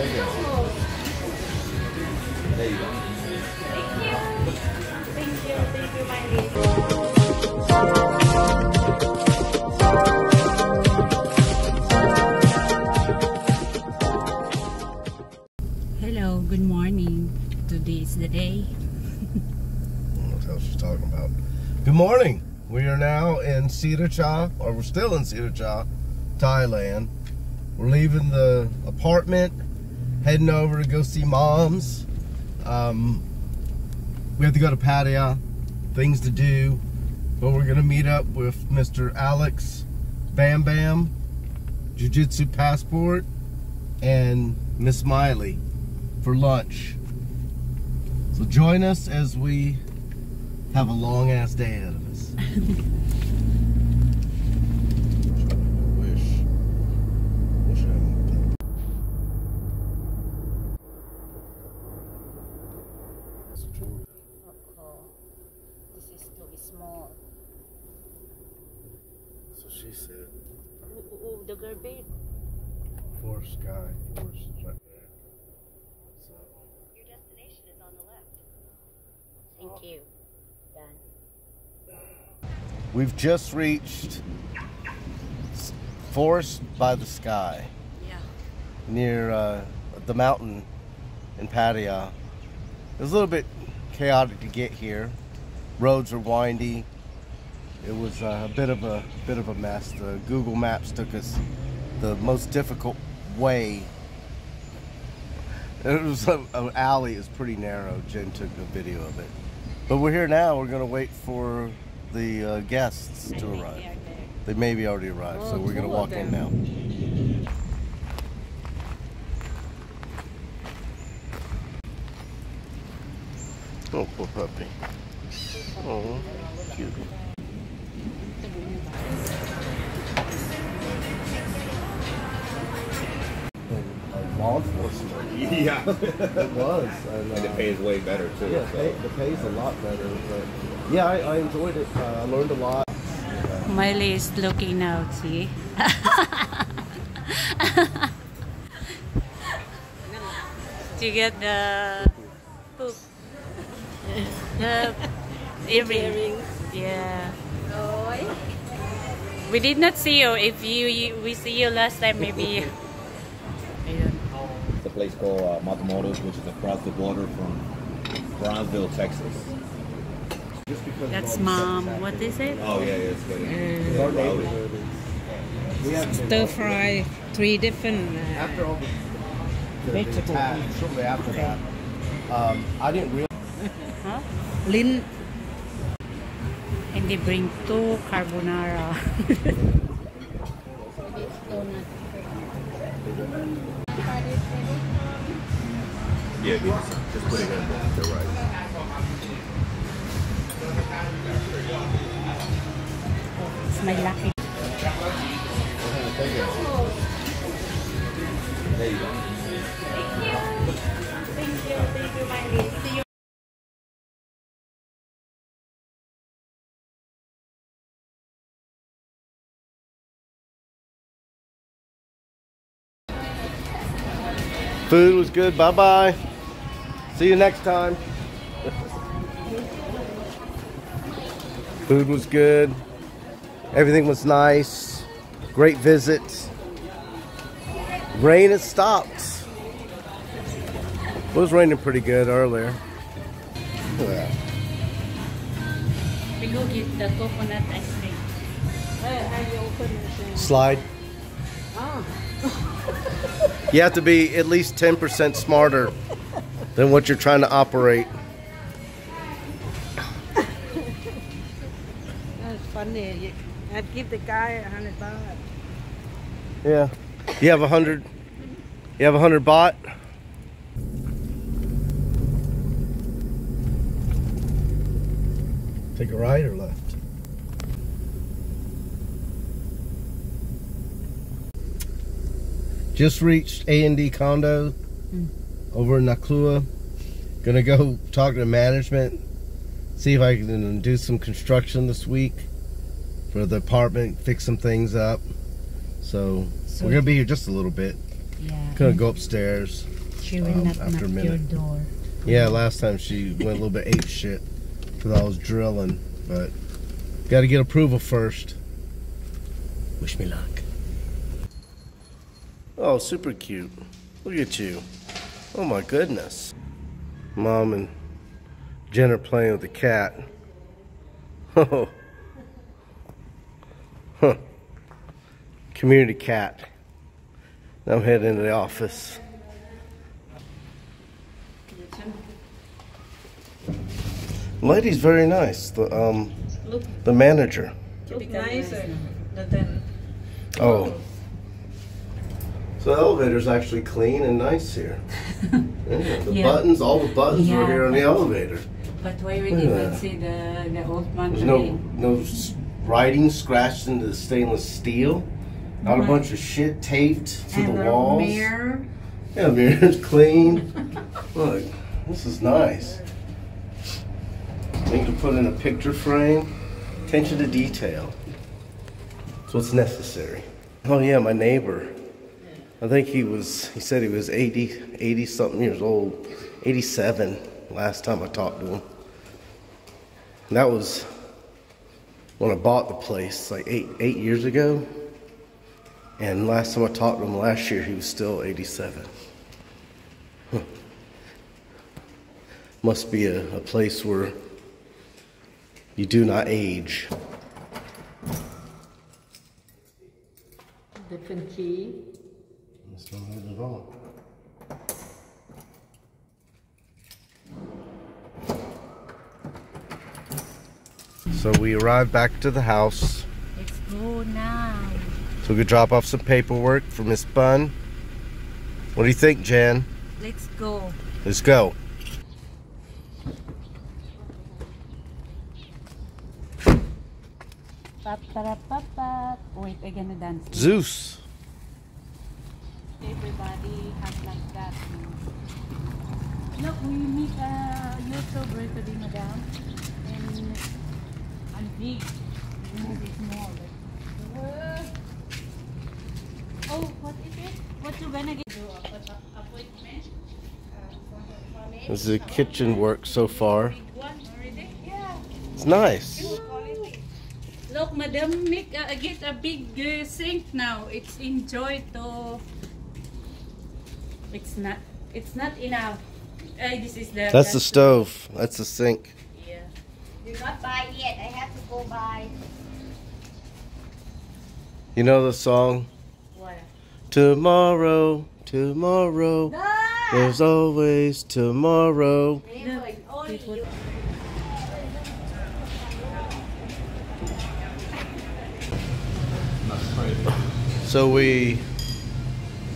There you go. Thank you. Thank you. Thank you, Meily. Hello, good morning. Today is the day. What else she's talking about? Good morning. We are now in Sitacha, or we're still in Sitacha, Thailand. We're leaving the apartment, heading over to go see Mom's. We have to go to Pattaya, things to do, but we're gonna meet up with Mr. Alex Bam Bam, Jiu-Jitsu Passport, and Miss Meily for lunch. So join us as we have a long ass day ahead of us. This is too small. So she said. Oh, the girl babe. Forest sky, forest is right there. So. Your destination is on the left. Thank you. Done. We've just reached Forest by the Sky. Yeah. Near the mountain in Pattaya. It was a little bit chaotic to get here. Roads are windy. It was a bit of a mess. The Google Maps took us the most difficult way. It was an alley. It's pretty narrow. Jen took a video of it. But we're here now. We're gonna wait for the guests to arrive. They maybe already arrived, so we're gonna walk in now. Oh, poor puppy. Oh, cute. Law enforcement. Yeah. It was. And the pay is way better too. Yeah, so. the pay's a lot better. But yeah, I enjoyed it. I learned a lot. Meily is looking out, see? To get the poop. The earrings. Yeah. We did not see you. If we see you last time, maybe. It's a place called Matamoros, which is across the border from Brownsville, Texas. That's Mom. What is it? Oh yeah, it's good. Stir fry, 3 different After all the vegetables. attack, shortly after that, I didn't realize. Huh? Lin. And they bring 2 carbonara. Yeah, just put it in there. They're right. It's my lucky. There you go. Thank you. Thank you. Thank you, Meily. See you. Food was good. Bye-bye. See you next time. Food was good. Everything was nice. Great visit. Rain has stopped. It was raining pretty good earlier. Look at that. We go get the coconut ice cream. Slide. You have to be at least 10% smarter than what you're trying to operate. That's funny. I'd give the guy $100. Yeah. You have 100. You have 100 baht. Take a right or left? Just reached A&D condo over in Naklua. Gonna go talk to management, see if I can do some construction this week for the apartment, fix some things up. So we're gonna be here just a little bit. Yeah. Gonna go upstairs. She will not after a knock your minute. door. Yeah, last time she went a little bit ape shit because I was drilling, but gotta get approval first. Wish me luck. Oh, super cute. Look at you. Oh my goodness. Mom and Jen are playing with the cat. Oh. Huh. Community cat. Now I'm heading into the office. The lady's very nice. The manager. Look nicer than. Oh. So the elevator's actually clean and nice here. Yeah, the buttons, all the buttons were here on the elevator. But why we didn't see the old man? There's no writing scratched into the stainless steel. Not a bunch of shit taped to the walls. Mirror. Yeah, the mirror's clean. Look, this is nice. Need to put in a picture frame. Attention to detail. That's what's necessary. Oh yeah, my neighbor. I think he said he was 80 something years old. 87 last time I talked to him. And that was when I bought the place, like eight years ago. And last time I talked to him last year, he was still 87. Huh. Must be a place where you do not age. Different key. That's not it at all. So we arrived back to the house. Let's go now. So we could drop off some paperwork for Miss Bun. What do you think, Jan? Let's go. Let's go. Wait, I'm gonna dance. Zeus. Everybody has like that. Look, we meet a YouTuber today, madam. And big. Movie small. Oh, what is it? What you gonna get? Do appointment? This is the kitchen work so far. Big one already? Yeah. It's nice. Look, madam, get a big sink now. It's enjoy to. It's not enough. This is the. That's the stove. That's the sink. Yeah. Do not buy yet. I have to go buy. You know the song? What? Tomorrow, tomorrow, there's always tomorrow. So we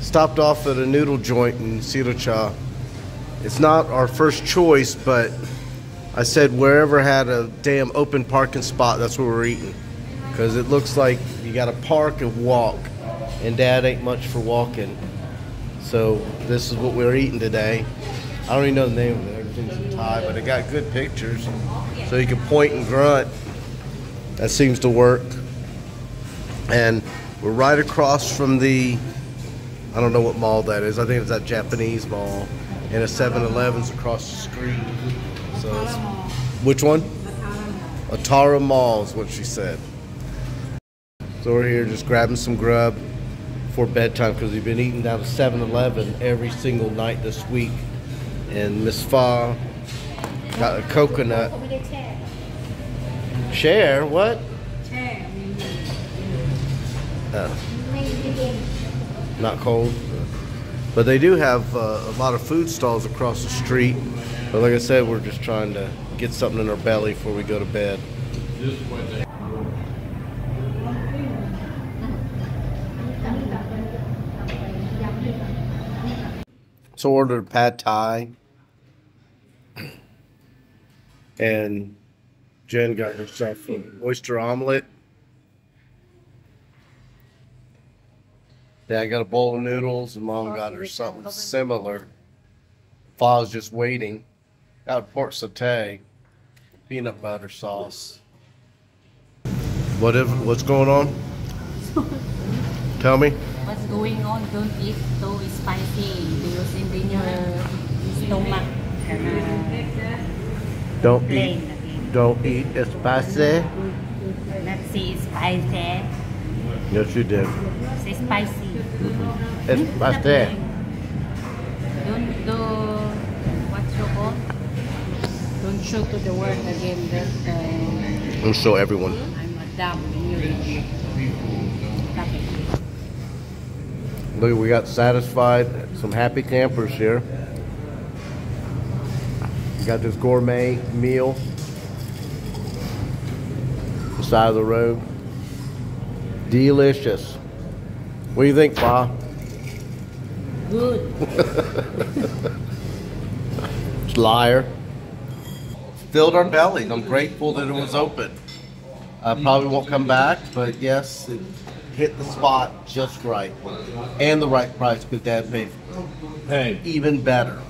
stopped off at a noodle joint in Sirocha. It's not our first choice, but I said wherever had a damn open parking spot, that's where we're eating. Because it looks like you gotta park and walk, and Dad ain't much for walking. So this is what we're eating today. I don't even know the name of it, everything's in Thai, but it got good pictures. So you can point and grunt. That seems to work. And we're right across from the, I don't know what mall that is. I think it's that Japanese mall. And a 7-Eleven's across the street. So it's, which one? Atara Mall is what she said. So we're here just grabbing some grub for bedtime because we've been eating down to 7-Eleven every single night this week. And Miss Fa got a coconut. Share? What? Not cold. But they do have a lot of food stalls across the street. But like I said, we're just trying to get something in our belly before we go to bed. So ordered pad thai. And Jen got herself an oyster omelet. Yeah, I got a bowl of noodles, and Mom got her something similar. Pa's just waiting. Got pork satay, peanut butter sauce. What's going on? Tell me. What's what's going on. Don't eat too spicy because in your stomach. Don't eat spicy. Not see spicy. Yes, you did. Say spicy. Spicy. Don't do what's your call? Don't show to the world again that We'll show everyone. I'm a dumb English. Look, we got satisfied. Some happy campers here. We got this gourmet meal. The side of the road. Delicious. What do you think, Pa? Good. Liar. Filled our bellies. I'm grateful that it was open. I probably won't come back, but yes, it hit the spot just right. And the right price, because Dad paid Hey, even better.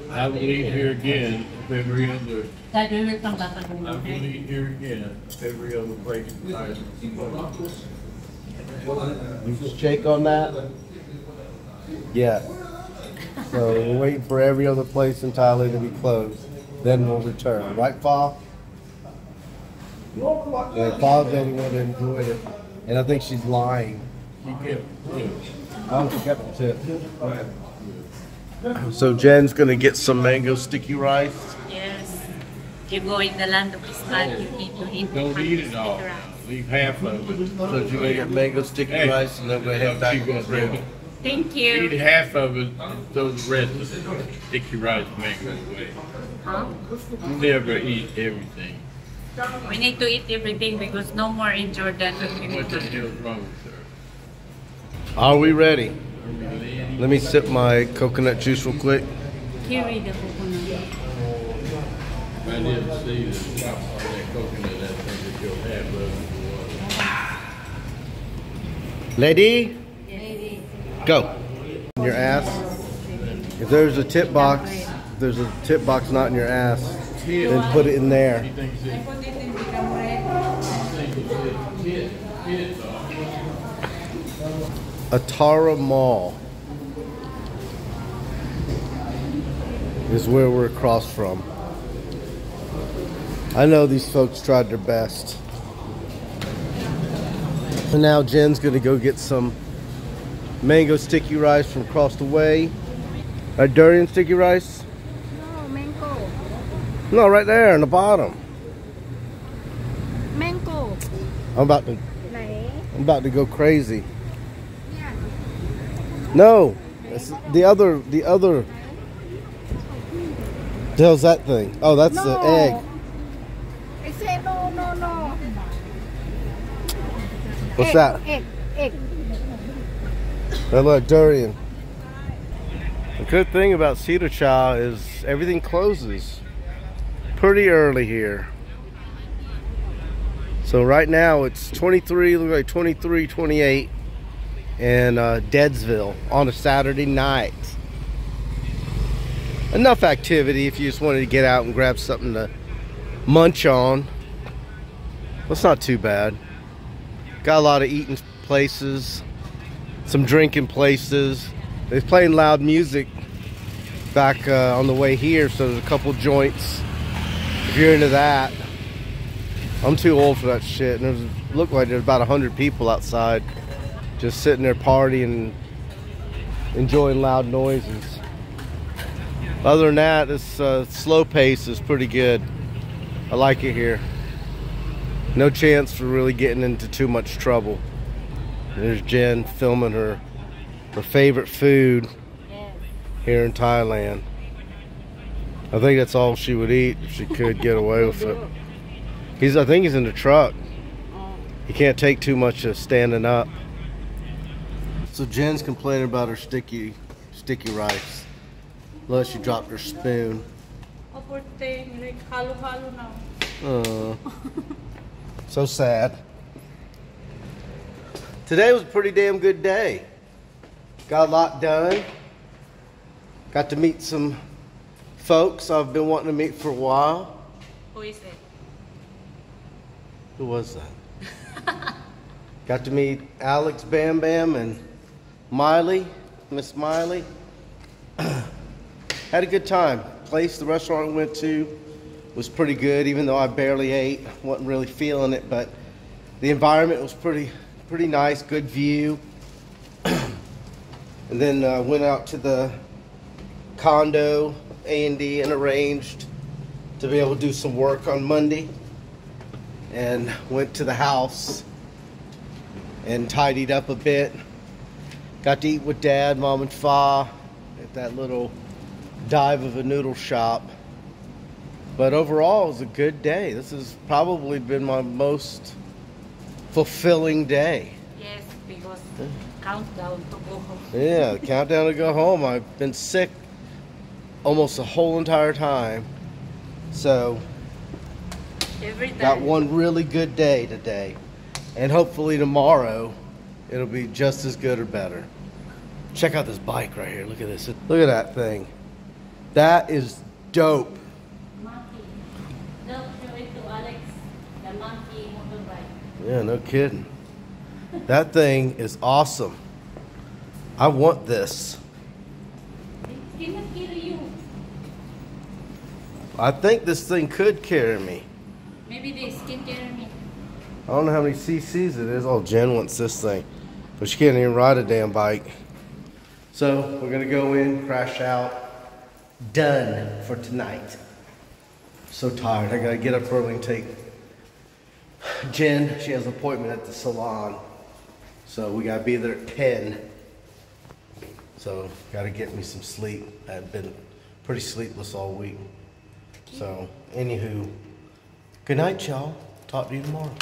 I will eat here again if every other. I will That eat here again if every other place in Thailand. You just shake on that? Yeah. So we're waiting for every other place in Thailand to be closed. Then we'll return. Right, Pa? Yeah, Pa said he would have enjoyed it. And I think she's lying. She kept Oh, she kept the tip. So Jen's gonna get some mango sticky rice. Yes. You go in the land of Islam, you need to eat. Don't eat it all. Leave half of it. So she's gonna get mango sticky rice and then we're gonna head back to the crib. Thank Eat you. half of it, throw the rest of it. Sticky rice mango away. Huh? Never eat everything. We need to eat everything because no more in Jordan. What the hell's wrong with her? Are we ready? Let me sip my coconut juice real quick. Carry the coconut. I didn't see the top of that coconut, I think that you'll have those. Lady, go. Your ass. If there's a tip box, not in your ass, then put it in there. He thinks it, Put it in become red. Atara Mall is where we're across from. I know these folks tried their best. And now Jen's gonna go get some mango sticky rice from across the way. A durian sticky rice? No, mango. No, right there on the bottom. Mango. I'm about to go crazy. Yeah. No, it's the other. The hell's that thing? Oh, that's No. the egg. I said no, no, no. What's Egg, that? Egg. That look, durian. The good thing about Cedar Chow is everything closes pretty early here. So right now it's 23, look like 23, 28 in Deadsville on a Saturday night. Enough activity if you just wanted to get out and grab something to munch on. That's not too bad. Got a lot of eating places, some drinking places. They're playing loud music back on the way here, so there's a couple joints if you're into that. I'm too old for that shit, and looked like there's about 100 people outside just sitting there partying, enjoying loud noises. Other than that, this slow pace is pretty good. I like it here. No chance for really getting into too much trouble. There's Jen filming her favorite food here in Thailand. I think that's all she would eat if she could get away with it. I think he's in the truck. He can't take too much of standing up. So Jen's complaining about her sticky rice. Look, she dropped her spoon. Oh, poor thing. Like halo-halo now. So sad. Today was a pretty damn good day. Got a lot done. Got to meet some folks I've been wanting to meet for a while. Who is it? Who was that? Got to meet Alex, Bam Bam, and Meily, Miss Meily. Had a good time. The restaurant we went to was pretty good, even though I barely ate. Wasn't really feeling it, but the environment was pretty nice, good view. And then went out to the condo, A&D, and arranged to be able to do some work on Monday. And went to the house and tidied up a bit. Got to eat with Dad, Mom, and Fa at that little dive of a noodle shop. But overall, it was a good day. This has probably been my most fulfilling day. Yes, because countdown to go home. Yeah, the countdown to go home. I've been sick almost the whole entire time. So, Every time. got one really good day today. And hopefully tomorrow, it'll be just as good or better. Check out this bike right here. Look at this. Look at that thing. That is dope. Monkey. Don't show it to Alex. The monkey motorbike. Yeah, no kidding. That thing is awesome. I want this. It cannot carry you. I think this thing could carry me. Maybe this can carry me. I don't know how many cc's it is. Oh, Jen wants this thing. But she can't even ride a damn bike. So, we're going to go in, crash out. Done for tonight. So tired. I got to get up early and take Jen. She has an appointment at the salon. So, we got to be there at 10. So, got to get me some sleep. I've been pretty sleepless all week. So, anywho, good night, y'all. Talk to you tomorrow.